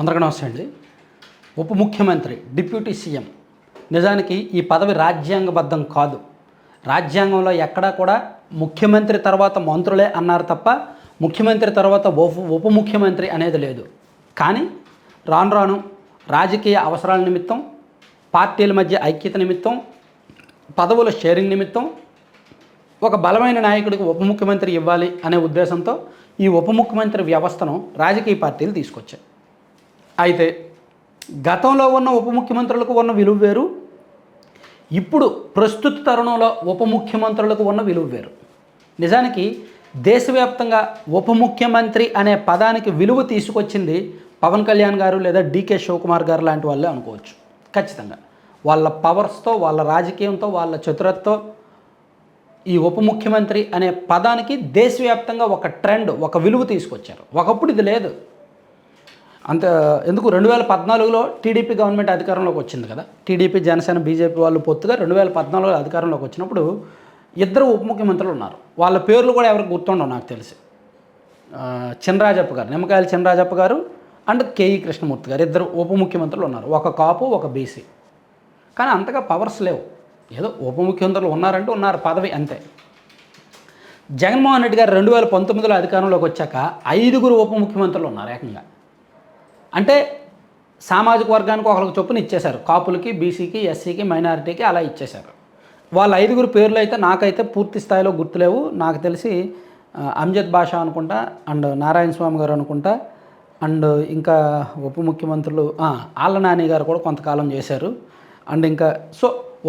అందరికీ నమస్తే అండి. ఉప ముఖ్యమంత్రి, డిప్యూటీ సీఎం నిజానికి ఈ పదవి రాజ్యాంగబద్ధం కాదు. రాజ్యాంగంలో ఎక్కడా కూడా ముఖ్యమంత్రి తర్వాత మంత్రులే అన్నారు తప్ప ముఖ్యమంత్రి తర్వాత ఉప ముఖ్యమంత్రి అనేది లేదు. కానీ రాను రాను రాజకీయ అవసరాల నిమిత్తం, పార్టీల మధ్య ఐక్యత నిమిత్తం, పదవుల షేరింగ్ నిమిత్తం ఒక బలమైన నాయకుడికి ఉప ముఖ్యమంత్రి ఇవ్వాలి అనే ఉద్దేశంతో ఈ ఉప ముఖ్యమంత్రి వ్యవస్థను రాజకీయ పార్టీలు తీసుకొచ్చాయి. అయితే గతంలో ఉన్న ఉప ముఖ్యమంత్రులకు ఉన్న విలువ వేరు, ఇప్పుడు ప్రస్తుత తరుణంలో ఉప ముఖ్యమంత్రులకు ఉన్న విలువ వేరు. నిజానికి దేశవ్యాప్తంగా ఉప ముఖ్యమంత్రి అనే పదానికి విలువ తీసుకొచ్చింది పవన్ కళ్యాణ్ గారు లేదా డీకే శివకుమార్ గారు లాంటి వాళ్ళే అనుకోవచ్చు. ఖచ్చితంగా వాళ్ళ పవర్స్తో, వాళ్ళ రాజకీయంతో, వాళ్ళ చతురతతో ఈ ఉప ముఖ్యమంత్రి అనే పదానికి దేశవ్యాప్తంగా ఒక ట్రెండ్, ఒక విలువ తీసుకొచ్చారు. ఒకప్పుడు ఇది లేదు. అంత ఎందుకు 2014లో టీడీపీ గవర్నమెంట్ అధికారంలోకి వచ్చింది కదా. టీడీపీ, జనసేన, బీజేపీ వాళ్ళు పొత్తుగా 2014లో అధికారంలోకి వచ్చినప్పుడు ఇద్దరు ఉప ముఖ్యమంత్రులు ఉన్నారు. వాళ్ళ పేర్లు కూడా ఎవరికి గుర్తుండవు నాకు తెలిసి. చినరాజప్ప గారు, నిమ్మకాయల చినరాజప్ప గారు అండ్ కేఈ కృష్ణమూర్తి గారు ఇద్దరు ఉప ముఖ్యమంత్రులు ఉన్నారు. ఒక కాపు, ఒక బీసీ. కానీ అంతగా పవర్స్ లేవు. ఏదో ఉప ముఖ్యమంత్రులు ఉన్నారంటే ఉన్నారు, పదవి అంతే. జగన్మోహన్ రెడ్డి గారు 2019లో అధికారంలోకి వచ్చాక 5 ఉప ముఖ్యమంత్రులు ఉన్నారు ఏకంగా. అంటే సామాజిక వర్గానికి ఒకరికి చొప్పున ఇచ్చేశారు. కాపులకి, బీసీకి, ఎస్సీకి, మైనారిటీకి అలా ఇచ్చేశారు. వాళ్ళ 5 పేర్లు అయితే నాకైతే పూర్తి స్థాయిలో గుర్తులేవు. నాకు తెలిసి అంజద్ బాషా అనుకుంటా, అండ్ నారాయణ స్వామి గారు అనుకుంటా, అండ్ ఇంకా ఉప ముఖ్యమంత్రులు ఆళ్ళ నాని గారు కూడా కొంతకాలం చేశారు. అండ్ ఇంకా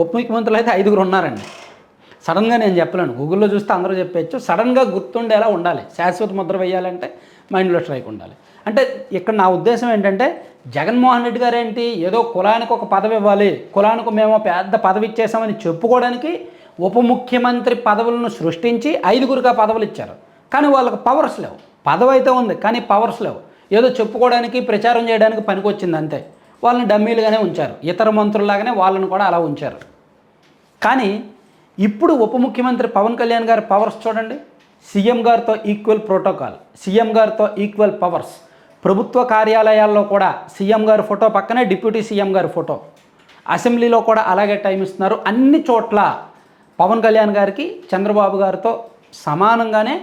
ఉప ముఖ్యమంత్రులు అయితే 5 ఉన్నారండి. సడన్గా నేను చెప్పలేను, గూగుల్లో చూస్తే అందరూ చెప్పచ్చు. సడన్గా గుర్తుండేలా ఉండాలి. శాశ్వత ముద్ర వేయాలంటే మైండ్లో స్ట్రైక్ ఉండాలి. అంటే ఇక్కడ నా ఉద్దేశం ఏంటంటే, జగన్మోహన్ రెడ్డి గారు ఏంటి ఏదో కులానికి ఒక పదవి ఇవ్వాలి, కులానికి మేము పెద్ద పదవి ఇచ్చేసామని చెప్పుకోవడానికి ఉప ముఖ్యమంత్రి పదవులను సృష్టించి 5 పదవులు ఇచ్చారు. కానీ వాళ్ళకి పవర్స్ లేవు. పదవి అయితే ఉంది కానీ పవర్స్ లేవు. ఏదో చెప్పుకోవడానికి, ప్రచారం చేయడానికి పనికొచ్చింది అంతే. వాళ్ళని డమ్మీలుగానే ఉంచారు. ఇతర మంత్రుల్లాగానే వాళ్ళని కూడా అలా ఉంచారు. కానీ ఇప్పుడు ఉప ముఖ్యమంత్రి పవన్ కళ్యాణ్ గారి పవర్స్ చూడండి. సీఎం గారితో ఈక్వల్ ప్రోటోకాల్, సీఎం గారితో ఈక్వల్ పవర్స్. ప్రభుత్వ కార్యాలయాల్లో కూడా సీఎం గారి ఫోటో పక్కనే డిప్యూటీ సీఎం గారి ఫోటో. అసెంబ్లీలో కూడా అలాగే టైం ఇస్తున్నారు. అన్ని చోట్ల పవన్ కళ్యాణ్ గారికి చంద్రబాబు గారితో సమానంగానే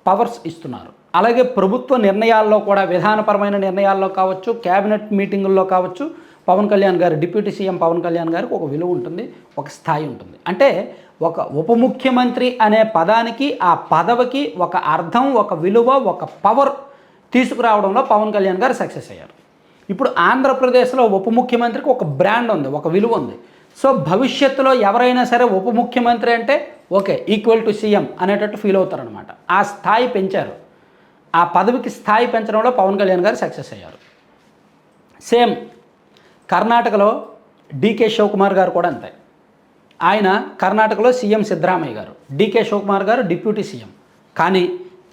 పవర్స్ ఇస్తున్నారు. అలాగే ప్రభుత్వ నిర్ణయాల్లో కూడా, విధానపరమైన నిర్ణయాల్లో కావచ్చు, క్యాబినెట్ మీటింగుల్లో కావచ్చు, పవన్ కళ్యాణ్ గారు, డిప్యూటీ సీఎం పవన్ కళ్యాణ్ గారికి ఒక విలువ ఉంటుంది, ఒక స్థాయి ఉంటుంది. అంటే ఒక ఉప ముఖ్యమంత్రి అనే పదానికి, ఆ పదవికి ఒక అర్థం, ఒక విలువ, ఒక పవర్ తీసుకురావడంలో పవన్ కళ్యాణ్ గారు సక్సెస్ అయ్యారు. ఇప్పుడు ఆంధ్రప్రదేశ్లో ఉప ముఖ్యమంత్రికి ఒక బ్రాండ్ ఉంది, ఒక విలువ ఉంది. సో భవిష్యత్తులో ఎవరైనా సరే ఉప ముఖ్యమంత్రి అంటే ఓకే, ఈక్వల్ టు సీఎం అనేటట్టు ఫీల్ అవుతారనమాట. ఆ స్థాయి పెంచారు. ఆ పదవికి స్థాయి పెంచడంలో పవన్ కళ్యాణ్ గారు సక్సెస్ అయ్యారు. సేమ్ కర్ణాటకలో డీకే శివకుమార్ గారు కూడా అంతే. ఆయన కర్ణాటకలో సీఎం సిద్ధరామయ్య గారు, డీకే శివకుమార్ గారు డిప్యూటీ సీఎం. కానీ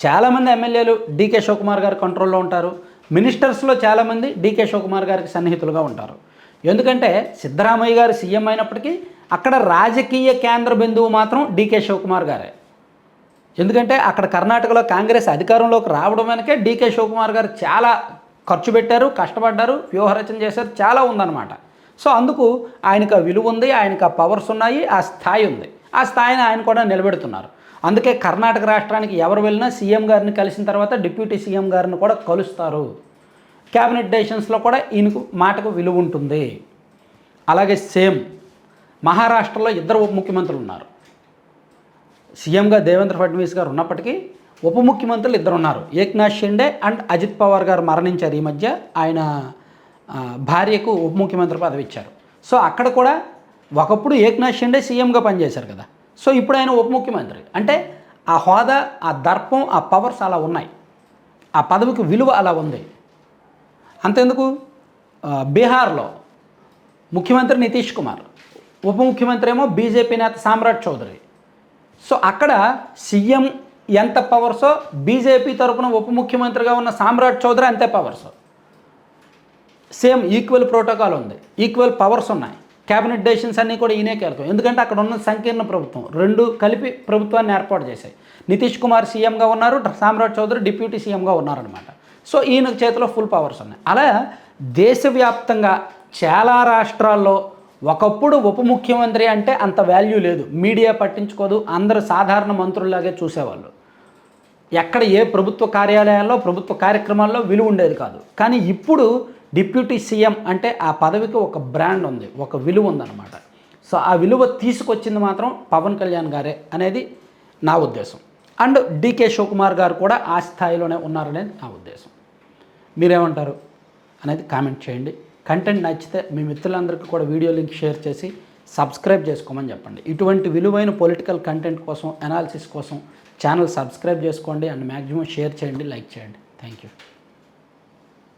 చాలామంది ఎమ్మెల్యేలు డీకే శివకుమార్ గారి కంట్రోల్లో ఉంటారు. మినిస్టర్స్లో చాలామంది డీకే శివకుమార్ గారికి సన్నిహితులుగా ఉంటారు. ఎందుకంటే సిద్ధరామయ్య గారు సీఎం అయినప్పటికీ అక్కడ రాజకీయ కేంద్ర బిందువు మాత్రం డీకే శివకుమార్ గారే. ఎందుకంటే అక్కడ కర్ణాటకలో కాంగ్రెస్ అధికారంలోకి రావడం వెనకే డీకే శివకుమార్ గారు చాలా ఖర్చు పెట్టారు, కష్టపడ్డారు, వ్యూహరచన చేశారు, చాలా ఉందన్నమాట. సో అందుకు ఆయనకు ఆ విలువ ఉంది, ఆయనకు ఆ పవర్స్ ఉన్నాయి, ఆ స్థాయి ఉంది. ఆ స్థాయిని ఆయన కూడా నిలబెడుతున్నారు. అందుకే కర్ణాటక రాష్ట్రానికి ఎవరు వెళ్ళినా సీఎం గారిని కలిసిన తర్వాత డిప్యూటీ సీఎం గారిని కూడా కలుస్తారు. క్యాబినెట్ డెసిషన్స్లో కూడా ఈయనకు మాటకు విలువ ఉంటుంది. అలాగే సేమ్ మహారాష్ట్రలో 2 ఉప ముఖ్యమంత్రులు ఉన్నారు. సీఎంగా దేవేంద్ర ఫడ్నవీస్ గారు ఉన్నప్పటికీ ఉప ముఖ్యమంత్రులు 2 ఉన్నారు. ఏక్నాథ్ షిండే అండ్ అజిత్ పవార్ గారు మరణించారు ఈ మధ్య. ఆయన భార్యకు ఉప ముఖ్యమంత్రి పదవి ఇచ్చారు. సో అక్కడ కూడా ఒకప్పుడు ఏక్నాథ్ షిండే సీఎంగా పనిచేశారు కదా. సో ఇప్పుడు ఆయన ఉప ముఖ్యమంత్రి. అంటే ఆ హోదా, ఆ దర్పం, ఆ పవర్స్ అలా ఉన్నాయి. ఆ పదవికి విలువ అలా ఉంది. అంతెందుకు, బీహార్లో ముఖ్యమంత్రి నితీష్ కుమార్, ఉప ముఖ్యమంత్రి ఏమో బీజేపీ నేత సామ్రాట్ చౌదరి. సో అక్కడ సీఎం ఎంత పవర్సో బీజేపీ తరపున ఉప ముఖ్యమంత్రిగా ఉన్న సామ్రాట్ చౌదరి అంతే పవర్స్. సేమ్ ఈక్వల్ ప్రోటోకాల్ ఉంది, ఈక్వల్ పవర్స్ ఉన్నాయి. క్యాబినెట్ డెసిషన్స్ అన్నీ కూడా ఈయనే కీలకం. ఎందుకంటే అక్కడ ఉన్న సంకీర్ణ ప్రభుత్వం 2 కలిపి ప్రభుత్వాన్ని ఏర్పాటు చేశాయి. నితీష్ కుమార్ సీఎంగా ఉన్నారు, సామ్రాట్ చౌదరి డిప్యూటీ సీఎంగా ఉన్నారనమాట. సో ఈయన చేతిలో ఫుల్ పవర్స్ ఉన్నాయి. అలా దేశవ్యాప్తంగా చాలా రాష్ట్రాల్లో ఒకప్పుడు ఉప ముఖ్యమంత్రి అంటే అంత వాల్యూ లేదు, మీడియా పట్టించుకోదు, అందరూ సాధారణ మంత్రుల్లాగే చూసేవాళ్ళు. ఎక్కడ ఏ ప్రభుత్వ కార్యాలయాల్లో ప్రభుత్వ కార్యక్రమాల్లో విలువ ఉండేది కాదు. కానీ ఇప్పుడు డిప్యూటీ సీఎం అంటే ఆ పదవికి ఒక బ్రాండ్ ఉంది, ఒక విలువ ఉందన్నమాట. సో ఆ విలువ తీసుకొచ్చింది మాత్రం పవన్ కళ్యాణ్ గారే అనేది నా ఉద్దేశం. అండ్ డీకే శివకుమార్ గారు కూడా ఆ స్థాయిలోనే ఉన్నారనేది నా ఉద్దేశం. మీరేమంటారు అనేది కామెంట్ చేయండి. కంటెంట్ నచ్చితే మీ మిత్రులందరికీ కూడా వీడియో లింక్ షేర్ చేసి సబ్స్క్రైబ్ చేసుకోమని చెప్పండి. ఇటువంటి విలువైన పొలిటికల్ కంటెంట్ కోసం, అనాలిసిస్ కోసం ఛానల్ సబ్స్క్రైబ్ చేసుకోండి అండ్ మ్యాక్సిమం షేర్ చేయండి, లైక్ చేయండి. Thank you.